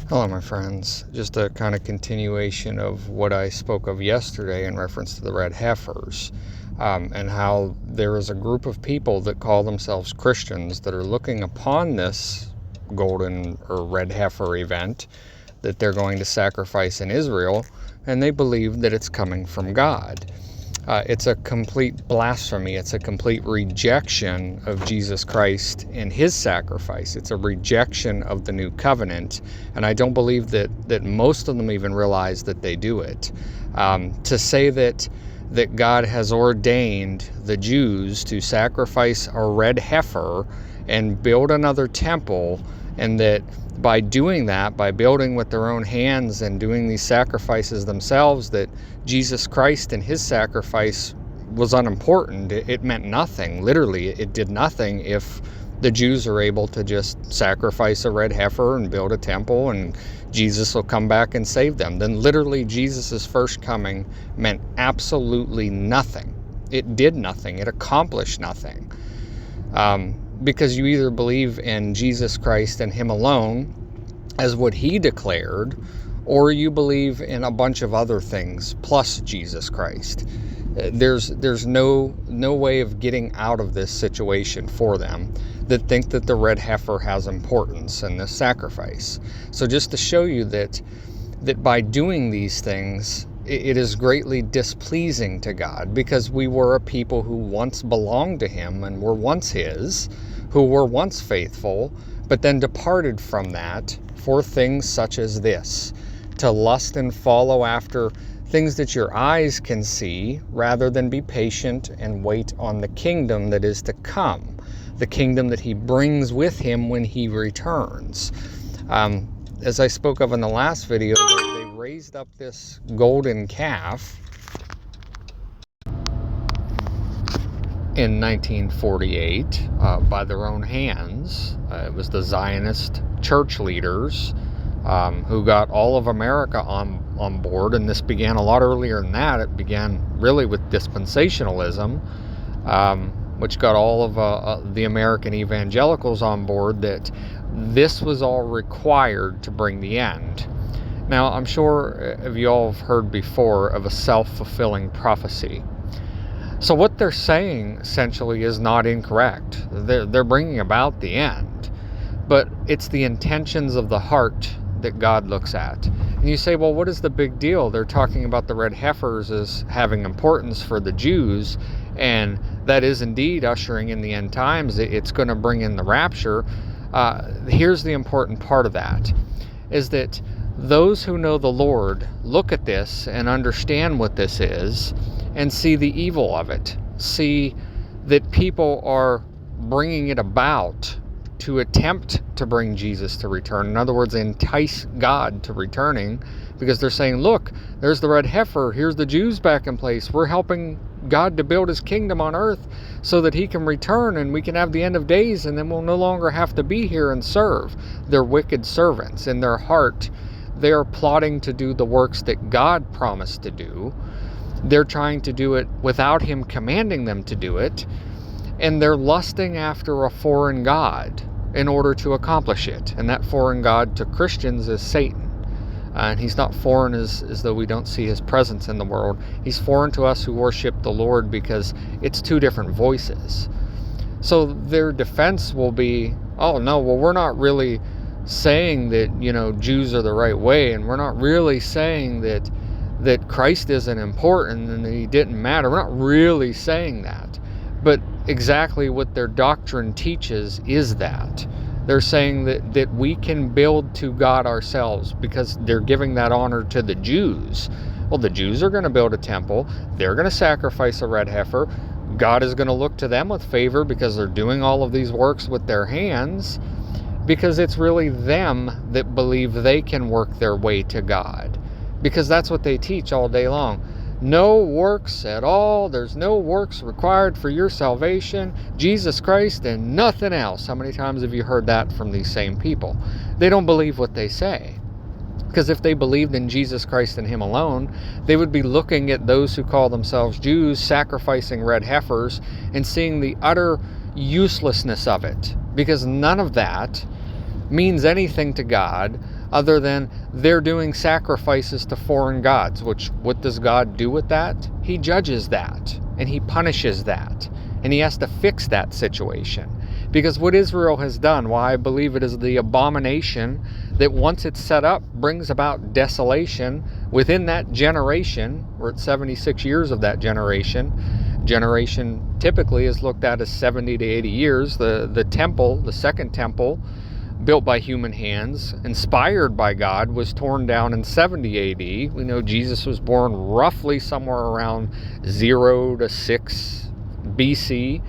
Hello, my friends. Just a kind of continuation of what I spoke of yesterday in reference to the red heifers, and how there is a group of people that call themselves Christians that are looking upon this golden or red heifer event that they're going to sacrifice in Israel, and they believe that it's coming from God. It's a complete blasphemy. It's a complete rejection of Jesus Christ and his sacrifice. It's a rejection of the new covenant. And I don't believe that most of them even realize that they do it. To say that God has ordained the Jews to sacrifice a red heifer and build another temple, and that by doing that, by building with their own hands and doing these sacrifices themselves, that Jesus Christ and his sacrifice was unimportant. It meant nothing. Literally, it did nothing if the Jews are able to just sacrifice a red heifer and build a temple and Jesus will come back and save them. Then literally Jesus's first coming meant absolutely nothing. It did nothing. It accomplished nothing. Because you either believe in Jesus Christ and him alone as what he declared, or you believe in a bunch of other things plus Jesus Christ. There's no way of getting out of this situation for them that think that the red heifer has importance in this sacrifice. So just to show you that by doing these things, it is greatly displeasing to God, because we were a people who once belonged to him and were once his, who were once faithful, but then departed from that for things such as this, to lust and follow after things that your eyes can see, rather than be patient and wait on the kingdom that is to come, the kingdom that he brings with him when he returns. As I spoke of in the last video, they raised up this golden calf in 1948 by their own hands. It was the Zionist church leaders who got all of America on board, and this began a lot earlier than that. It began really with dispensationalism, which got all of the American evangelicals on board, that this was all required to bring the end. Now, I'm sure you all have heard before of a self-fulfilling prophecy. So what they're saying essentially is not incorrect. They're bringing about the end, but it's the intentions of the heart that God looks at. And you say, well, what is the big deal? They're talking about the red heifers as having importance for the Jews, and that is indeed ushering in the end times. It's going to bring in the rapture. Here's the important part of that, is that those who know the Lord look at this and understand what this is and see the evil of it, see that people are bringing it about to attempt to bring Jesus to return. In other words, entice God to returning, because they're saying, look, there's the red heifer, here's the Jews back in place, we're helping God to build his kingdom on earth so that he can return and we can have the end of days, and then we'll no longer have to be here and serve. They're wicked servants. In their heart, they are plotting to do the works that God promised to do. They're trying to do it without him commanding them to do it, and they're lusting after a foreign god in order to accomplish it. And that foreign god to Christians is Satan. And he's not foreign as though we don't see his presence in the world. He's foreign to us who worship the Lord, because it's two different voices. So their defense will be, oh no, well, we're not really saying that, Jews are the right way, and we're not really saying that Christ isn't important and that he didn't matter. We're not really saying that. But exactly what their doctrine teaches is that. They're saying that we can build to God ourselves, because they're giving that honor to the Jews. Well, the Jews are going to build a temple. They're going to sacrifice a red heifer. God is going to look to them with favor because they're doing all of these works with their hands, because it's really them that believe they can work their way to God. Because that's what they teach all day long. No works at all. There's no works required for your salvation. Jesus Christ and nothing else. How many times have you heard that from these same people? They don't believe what they say. Because if they believed in Jesus Christ and him alone, they would be looking at those who call themselves Jews sacrificing red heifers and seeing the utter uselessness of it. Because none of that means anything to God other than they're doing sacrifices to foreign gods, which what does God do with that? He judges that, and he punishes that, and he has to fix that situation. Because what Israel has done, why I believe it is the abomination that once it's set up brings about desolation within that generation. We're at 76 years of that generation. Generation typically is looked at as 70 to 80 years. The temple, the second temple, built by human hands, inspired by God, was torn down in 70 AD. We know Jesus was born roughly somewhere around 0 to 6 BC.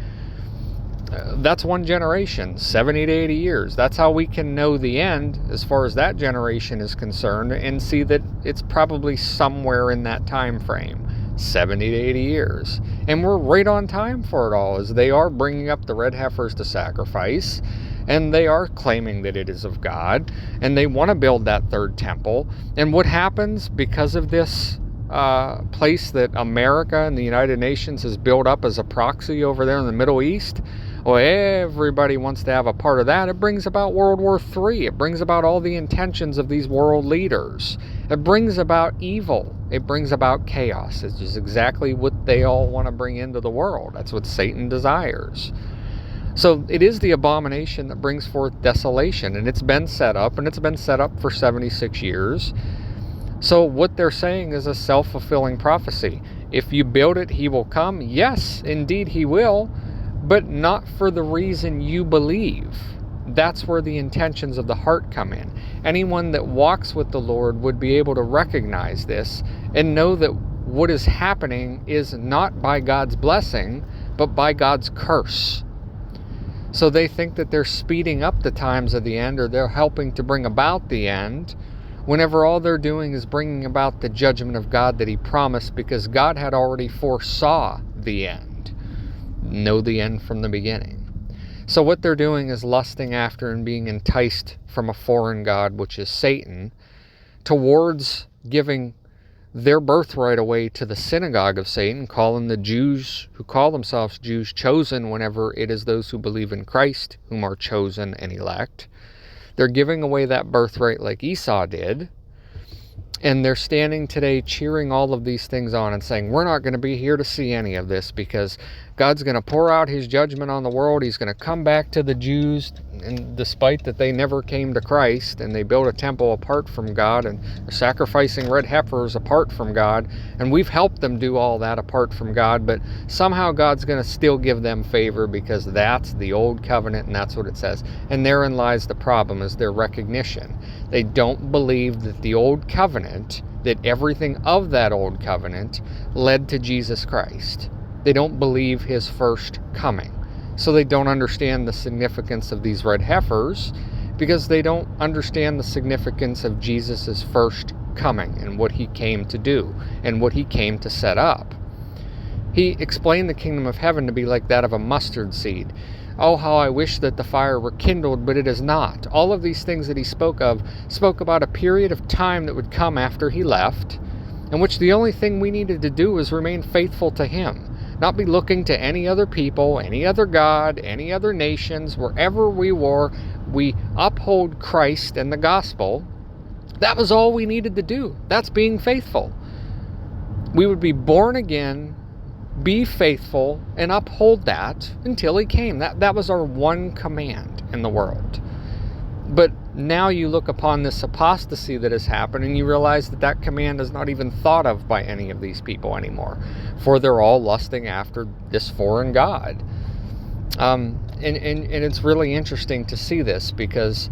That's one generation, 70 to 80 years. That's how we can know the end as far as that generation is concerned, and see that it's probably somewhere in that time frame, 70 to 80 years. And we're right on time for it all, as they are bringing up the red heifers to sacrifice, and they are claiming that it is of God, and they want to build that third temple. And what happens because of this place that America and the United Nations has built up as a proxy over there in the Middle East? Well, everybody wants to have a part of that. It brings about World War III. It brings about all the intentions of these world leaders. It brings about evil. It brings about chaos. It's just exactly what they all want to bring into the world. That's what Satan desires. So it is the abomination that brings forth desolation, and it's been set up, and it's been set up for 76 years. So what they're saying is a self-fulfilling prophecy. If you build it, he will come. Yes, indeed he will, but not for the reason you believe. That's where the intentions of the heart come in. Anyone that walks with the Lord would be able to recognize this and know that what is happening is not by God's blessing, but by God's curse. So they think that they're speeding up the times of the end, or they're helping to bring about the end, whenever all they're doing is bringing about the judgment of God that he promised, because God had already foresaw the end. Know the end from the beginning. So what they're doing is lusting after and being enticed from a foreign god, which is Satan, towards giving their birthright away to the synagogue of Satan, calling the Jews who call themselves Jews chosen, whenever it is those who believe in Christ whom are chosen and elect. They're giving away that birthright like Esau did. And they're standing today cheering all of these things on and saying, we're not going to be here to see any of this, because God's going to pour out his judgment on the world. He's going to come back to the Jews, and despite that they never came to Christ, and they built a temple apart from God, and are sacrificing red heifers apart from God, and we've helped them do all that apart from God, but somehow God's going to still give them favor, because that's the old covenant, and that's what it says. And therein lies the problem, is their recognition. They don't believe that the old covenant, that everything of that old covenant led to Jesus Christ. They don't believe his first coming. So they don't understand the significance of these red heifers, because they don't understand the significance of Jesus' first coming and what he came to do and what he came to set up. He explained the kingdom of heaven to be like that of a mustard seed. Oh, how I wish that the fire were kindled, but it is not. All of these things that he spoke about a period of time that would come after he left, in which the only thing we needed to do was remain faithful to him, not be looking to any other people, any other god, any other nations. Wherever we were, we uphold Christ and the gospel. That was all we needed to do. That's being faithful. We would be born again, be faithful, and uphold that until he came. That was our one command in the world. But now you look upon this apostasy that has happened, and you realize that that command is not even thought of by any of these people anymore, for they're all lusting after this foreign god. And it's really interesting to see this, because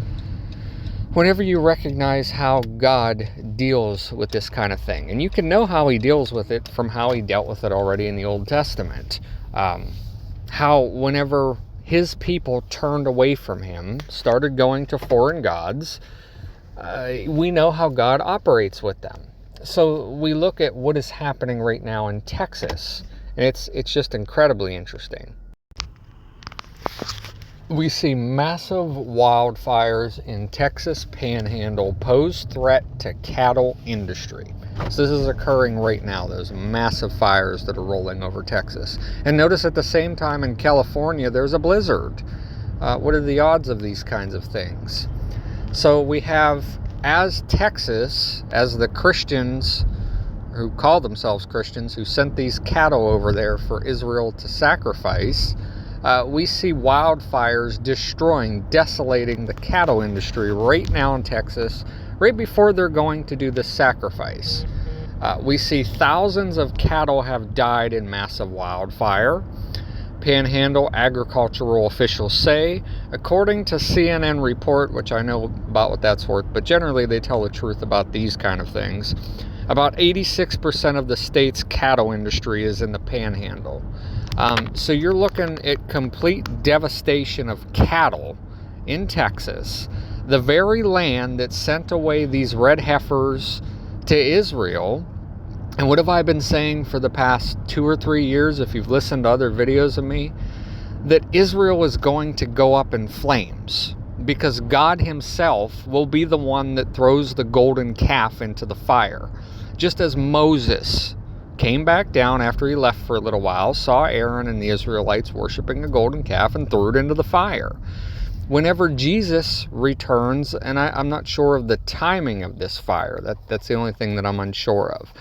whenever you recognize how God deals with this kind of thing, and you can know how he deals with it from how he dealt with it already in the Old Testament, how whenever his people turned away from him, started going to foreign gods, we know how God operates with them. So we look at what is happening right now in Texas, and it's just incredibly interesting. We see massive wildfires in Texas Panhandle pose threat to cattle industry. So this is occurring right now, those massive fires that are rolling over Texas. And notice at the same time in California, there's a blizzard. What are the odds of these kinds of things? So we have as Texas, as the Christians who call themselves Christians, who sent these cattle over there for Israel to sacrifice, we see wildfires destroying, desolating the cattle industry right now in Texas, right before they're going to do the sacrifice. We see thousands of cattle have died in massive wildfire. Panhandle agricultural officials say, according to CNN report, which I know about what that's worth, but generally they tell the truth about these kind of things, about 86% of the state's cattle industry is in the Panhandle. So you're looking at complete devastation of cattle in Texas, the very land that sent away these red heifers to Israel. And what have I been saying for the past 2 or 3 years, if you've listened to other videos of me? That Israel is going to go up in flames, because God himself will be the one that throws the golden calf into the fire. Just as Moses came back down after he left for a little while, saw Aaron and the Israelites worshiping a golden calf, and threw it into the fire. Whenever Jesus returns, and I'm not sure of the timing of this fire, that's the only thing that I'm unsure of.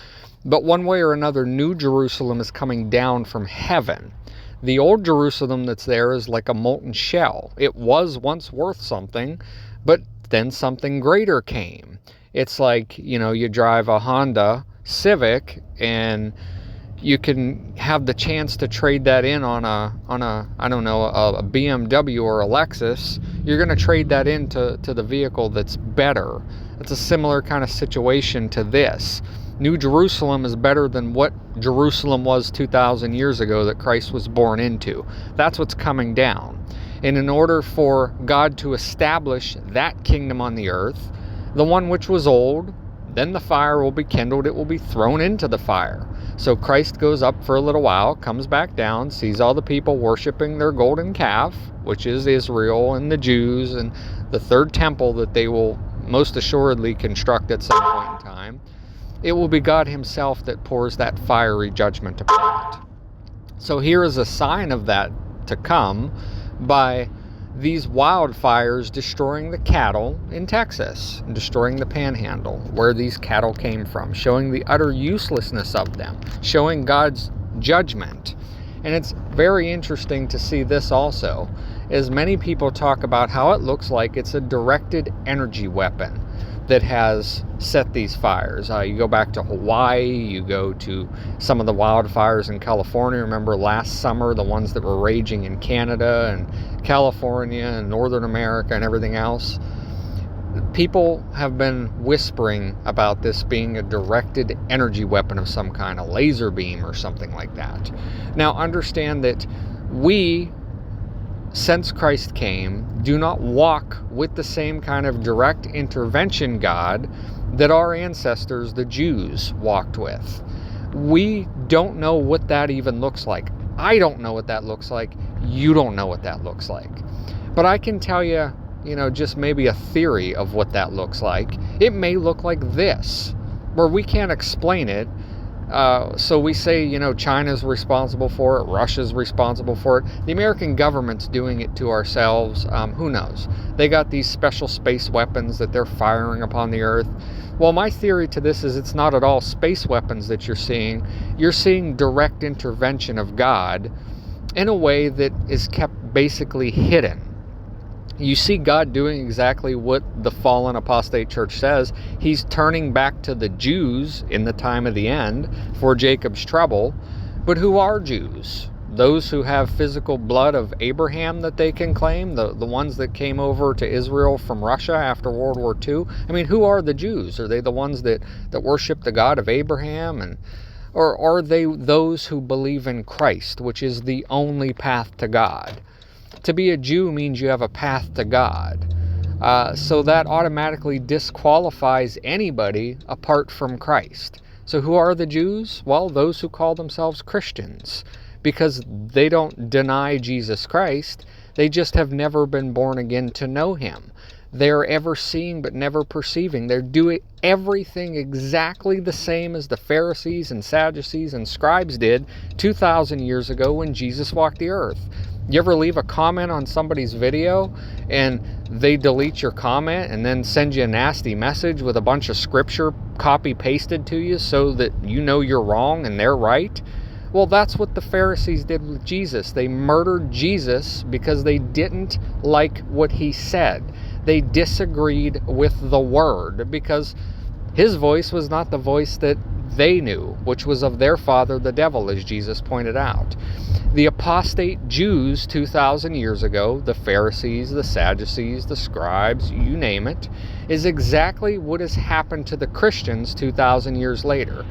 But one way or another, New Jerusalem is coming down from heaven. The old Jerusalem that's there is like a molten shell. It was once worth something, but then something greater came. It's like, you drive a Honda Civic and you can have the chance to trade that in on a BMW or a Lexus. You're going to trade that into the vehicle that's better. It's a similar kind of situation to this. New Jerusalem is better than what Jerusalem was 2,000 years ago that Christ was born into. That's what's coming down. And in order for God to establish that kingdom on the earth, the one which was old, then the fire will be kindled, it will be thrown into the fire. So Christ goes up for a little while, comes back down, sees all the people worshiping their golden calf, which is Israel and the Jews, and the third temple that they will most assuredly construct at some point in time. It will be God himself that pours that fiery judgment upon it. So here is a sign of that to come by these wildfires destroying the cattle in Texas, and destroying the Panhandle, where these cattle came from, showing the utter uselessness of them, showing God's judgment. And it's very interesting to see this also, as many people talk about how it looks like it's a directed energy weapon that has set these fires. You go back to Hawaii, you go to some of the wildfires in California. Remember last summer, the ones that were raging in Canada and California and Northern America and everything else. People have been whispering about this being a directed energy weapon of some kind, a laser beam or something like that. Now understand that we, since Christ came, do not walk with the same kind of direct intervention God that our ancestors, the Jews, walked with. We don't know what that even looks like. I don't know what that looks like. You don't know what that looks like. But I can tell you, just maybe a theory of what that looks like. It may look like this, where we can't explain it. So we say, China's responsible for it, Russia's responsible for it. The American government's doing it to ourselves. Who knows? They got these special space weapons that they're firing upon the earth. Well, my theory to this is it's not at all space weapons that you're seeing. You're seeing direct intervention of God in a way that is kept basically hidden. You see God doing exactly what the fallen apostate church says. He's turning back to the Jews in the time of the end for Jacob's trouble. But who are Jews? Those who have physical blood of Abraham that they can claim? The ones that came over to Israel from Russia after World War II? I mean, who are the Jews? Are they the ones that worship the God of Abraham? Or are they those who believe in Christ, which is the only path to God? To be a Jew means you have a path to God. So that automatically disqualifies anybody apart from Christ. So who are the Jews? Well, those who call themselves Christians, because they don't deny Jesus Christ. They just have never been born again to know him. They're ever seeing but never perceiving. They're doing everything exactly the same as the Pharisees and Sadducees and scribes did 2,000 years ago when Jesus walked the earth. You ever leave a comment on somebody's video and they delete your comment and then send you a nasty message with a bunch of scripture copy pasted to you so that you know you're wrong and they're right? Well, that's what the Pharisees did with Jesus. They murdered Jesus because they didn't like what he said. They disagreed with the word because his voice was not the voice that they knew, which was of their father, the devil, as Jesus pointed out. The apostate Jews 2,000 years ago, the Pharisees, the Sadducees, the scribes, you name it, is exactly what has happened to the Christians 2,000 years later.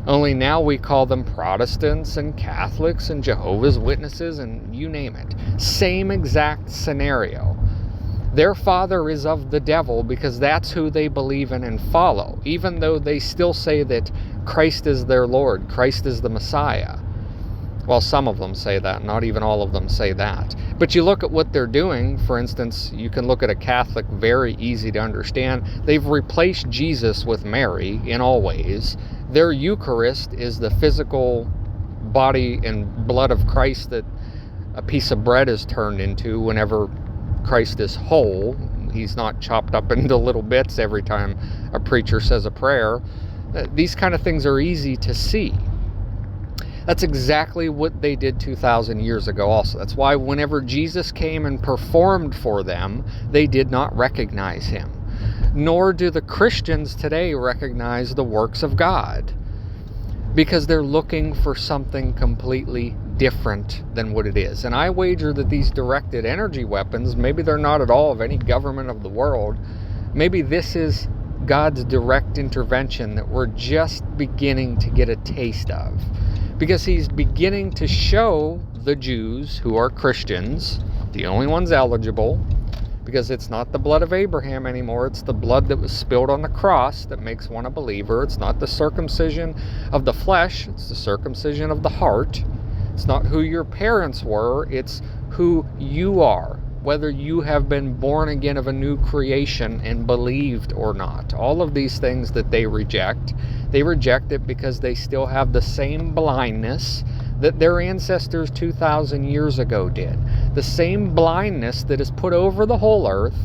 Only now we call them Protestants and Catholics and Jehovah's Witnesses and you name it. Same exact scenario. Their father is of the devil because that's who they believe in and follow, even though they still say that Christ is their Lord, Christ is the Messiah. Well, some of them say that, not even all of them say that. But you look at what they're doing, for instance, you can look at a Catholic, very easy to understand. They've replaced Jesus with Mary in all ways. Their Eucharist is the physical body and blood of Christ that a piece of bread is turned into whenever Christ is whole. He's not chopped up into little bits every time a preacher says a prayer. These kind of things are easy to see. That's exactly what they did 2,000 years ago also. That's why whenever Jesus came and performed for them, they did not recognize him. Nor do the Christians today recognize the works of God, because they're looking for something completely different than what it is. And I wager that these directed energy weapons, maybe they're not at all of any government of the world. Maybe this is God's direct intervention that we're just beginning to get a taste of. Because he's beginning to show the Jews, who are Christians, the only ones eligible, because it's not the blood of Abraham anymore, it's the blood that was spilled on the cross that makes one a believer. It's not the circumcision of the flesh, it's the circumcision of the heart. It's not who your parents were, it's who you are, whether you have been born again of a new creation and believed or not. All of these things that they reject it because they still have the same blindness that their ancestors 2,000 years ago did. The same blindness that is put over the whole earth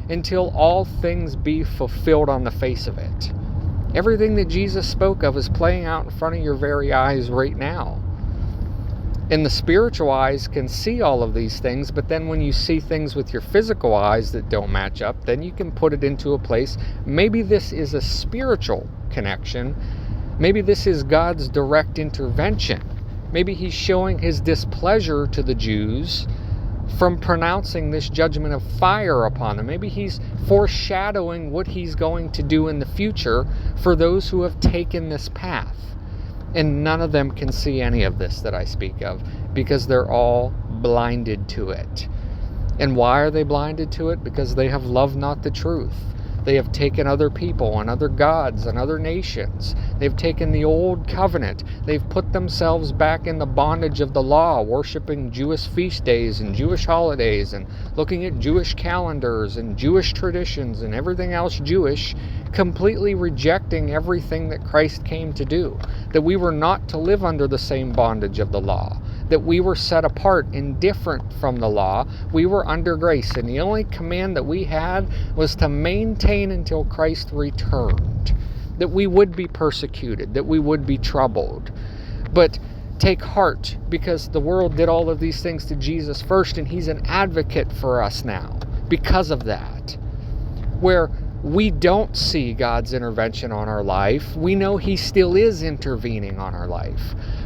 until all things be fulfilled on the face of it. Everything that Jesus spoke of is playing out in front of your very eyes right now. And the spiritual eyes can see all of these things, but then when you see things with your physical eyes that don't match up, then you can put it into a place. Maybe this is a spiritual connection. Maybe this is God's direct intervention. Maybe he's showing his displeasure to the Jews from pronouncing this judgment of fire upon them. Maybe he's foreshadowing what he's going to do in the future for those who have taken this path. And none of them can see any of this that I speak of because they're all blinded to it. And why are they blinded to it? Because they have loved not the truth. They have taken other people and other gods and other nations. They've taken the old covenant. They've put themselves back in the bondage of the law, worshiping Jewish feast days and Jewish holidays and looking at Jewish calendars and Jewish traditions and everything else Jewish, completely rejecting everything that Christ came to do. That we were not to live under the same bondage of the law. That we were set apart and different from the law. We were under grace, and the only command that we had was to maintain until Christ returned. That we would be persecuted, that we would be troubled. But take heart, because the world did all of these things to Jesus first, and he's an advocate for us now because of that. Where we don't see God's intervention on our life, we know he still is intervening on our life.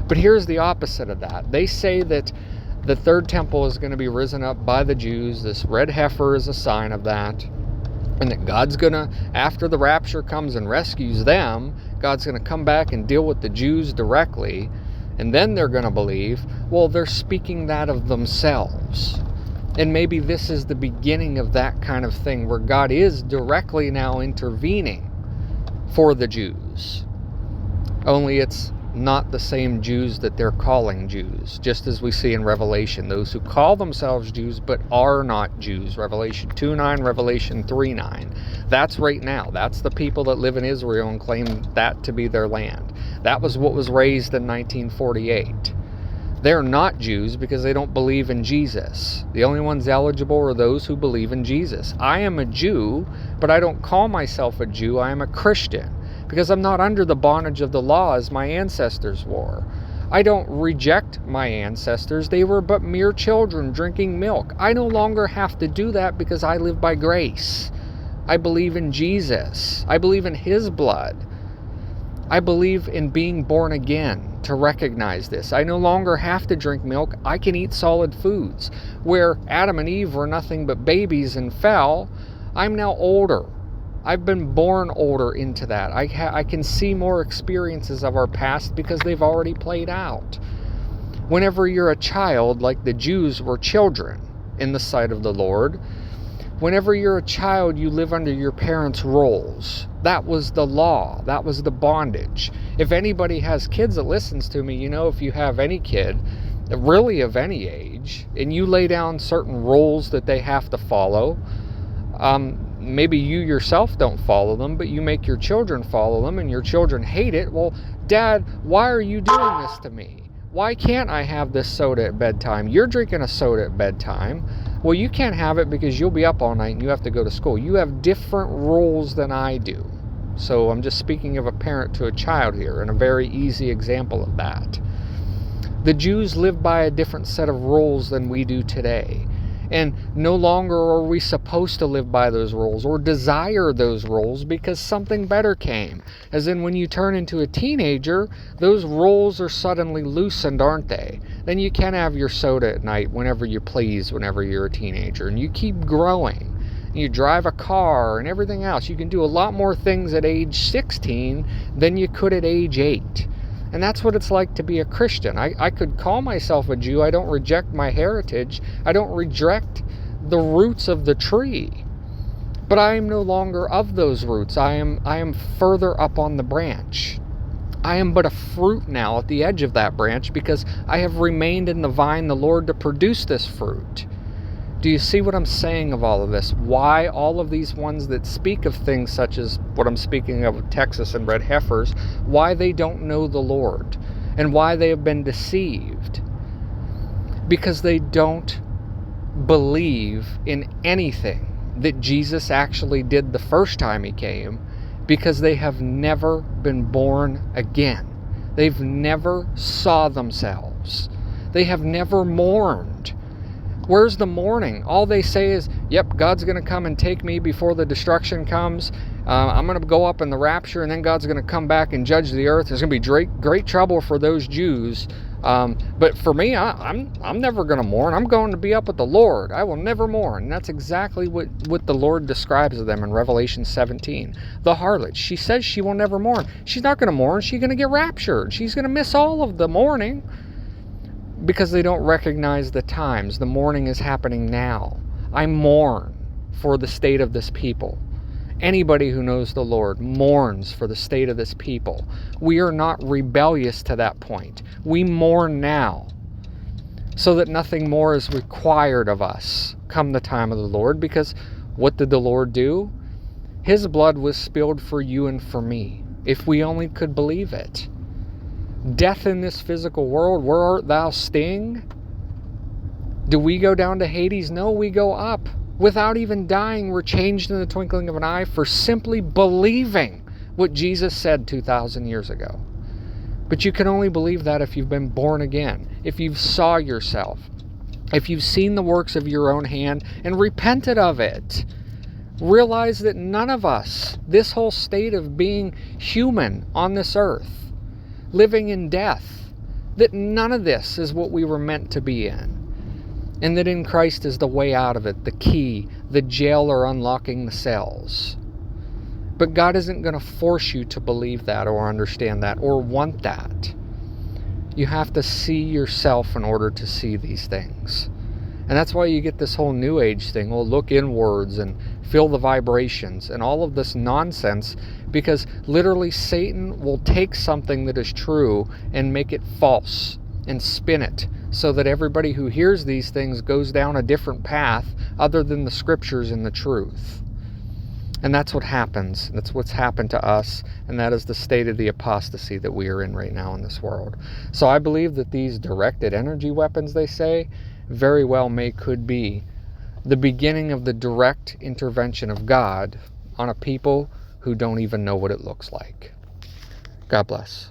But here's the opposite of that. They say that the third temple is going to be risen up by the Jews. This red heifer is a sign of that. And that God's going to, after the rapture comes and rescues them, God's going to come back and deal with the Jews directly. And then they're going to believe. Well, they're speaking that of themselves. And maybe this is the beginning of that kind of thing where God is directly now intervening for the Jews. Only it's not the same Jews that they're calling Jews, just as we see in Revelation, those who call themselves Jews but are not Jews. Revelation 2:9, Revelation 3:9. That's right now. That's the people that live in Israel and claim that to be their land. That was what was raised in 1948. They're not Jews because they don't believe in Jesus. The only ones eligible are those who believe in Jesus. I am a Jew, but I don't call myself a Jew. I am a Christian because I'm not under the bondage of the law as my ancestors were. I don't reject my ancestors. They were but mere children drinking milk. I no longer have to do that because I live by grace. I believe in Jesus. I believe in His blood. I believe in being born again to recognize this. I no longer have to drink milk. I can eat solid foods. Where Adam and Eve were nothing but babies and fell, I'm now older. I've been born older into that. I can see more experiences of our past because they've already played out. Whenever you're a child, like the Jews were children in the sight of the Lord, whenever you're a child, you live under your parents' roles. That was the law. That was the bondage. If anybody has kids that listens to me, if you have any kid, really of any age, and you lay down certain rules that they have to follow, maybe you yourself don't follow them, but you make your children follow them, and your children hate it. Well, Dad, why are you doing this to me? Why can't I have this soda at bedtime? You're drinking a soda at bedtime. Well, you can't have it because you'll be up all night and you have to go to school. You have different rules than I do. So I'm just speaking of a parent to a child here, and a very easy example of that. The Jews lived by a different set of rules than we do today. And no longer are we supposed to live by those rules or desire those rules because something better came. As in, when you turn into a teenager, those rules are suddenly loosened, aren't they? Then you can have your soda at night whenever you please whenever you're a teenager. And you keep growing. You drive a car and everything else. You can do a lot more things at age 16 than you could at age 8. And that's what it's like to be a Christian. I could call myself a Jew. I don't reject my heritage. I don't reject the roots of the tree. But I am no longer of those roots. I am further up on the branch. I am but a fruit now at the edge of that branch because I have remained in the vine, the Lord, to produce this fruit. Do you see what I'm saying of all of this? Why all of these ones that speak of things such as what I'm speaking of Texas and red heifers, why they don't know the Lord and why they have been deceived? Because they don't believe in anything that Jesus actually did the first time He came, because they have never been born again. They've never saw themselves. They have never mourned. Where's the mourning? All they say is, yep, God's going to come and take me before the destruction comes. I'm going to go up in the rapture, and then God's going to come back and judge the earth. There's going to be great trouble for those Jews. But for me, I'm never going to mourn. I'm going to be up with the Lord. I will never mourn. And that's exactly what the Lord describes of them in Revelation 17. The harlot, she says she will never mourn. She's not going to mourn. She's going to get raptured. She's going to miss all of the mourning. Because they don't recognize the times. The mourning is happening now. I mourn for the state of this people. Anybody who knows the Lord mourns for the state of this people. We are not rebellious to that point. We mourn now so that nothing more is required of us come the time of the Lord. Because what did the Lord do? His blood was spilled for you and for me, if we only could believe it. Death in this physical world, where art thou, sting? Do we go down to Hades? No, we go up. Without even dying, we're changed in the twinkling of an eye for simply believing what Jesus said 2,000 years ago. But you can only believe that if you've been born again, if you've saw yourself, if you've seen the works of your own hand and repented of it. Realize that none of us, this whole state of being human on this earth, living in death, that none of this is what we were meant to be in. And that in Christ is the way out of it, the key, the jailer unlocking the cells. But God isn't going to force you to believe that or understand that or want that. You have to see yourself in order to see these things. And that's why you get this whole New Age thing. Well, look inwards and feel the vibrations and all of this nonsense, because literally Satan will take something that is true and make it false and spin it so that everybody who hears these things goes down a different path other than the scriptures and the truth. And that's what happens. That's what's happened to us, and that is the state of the apostasy that we are in right now in this world. So I believe that these directed energy weapons, they say, very well could be the beginning of the direct intervention of God on a people who don't even know what it looks like. God bless.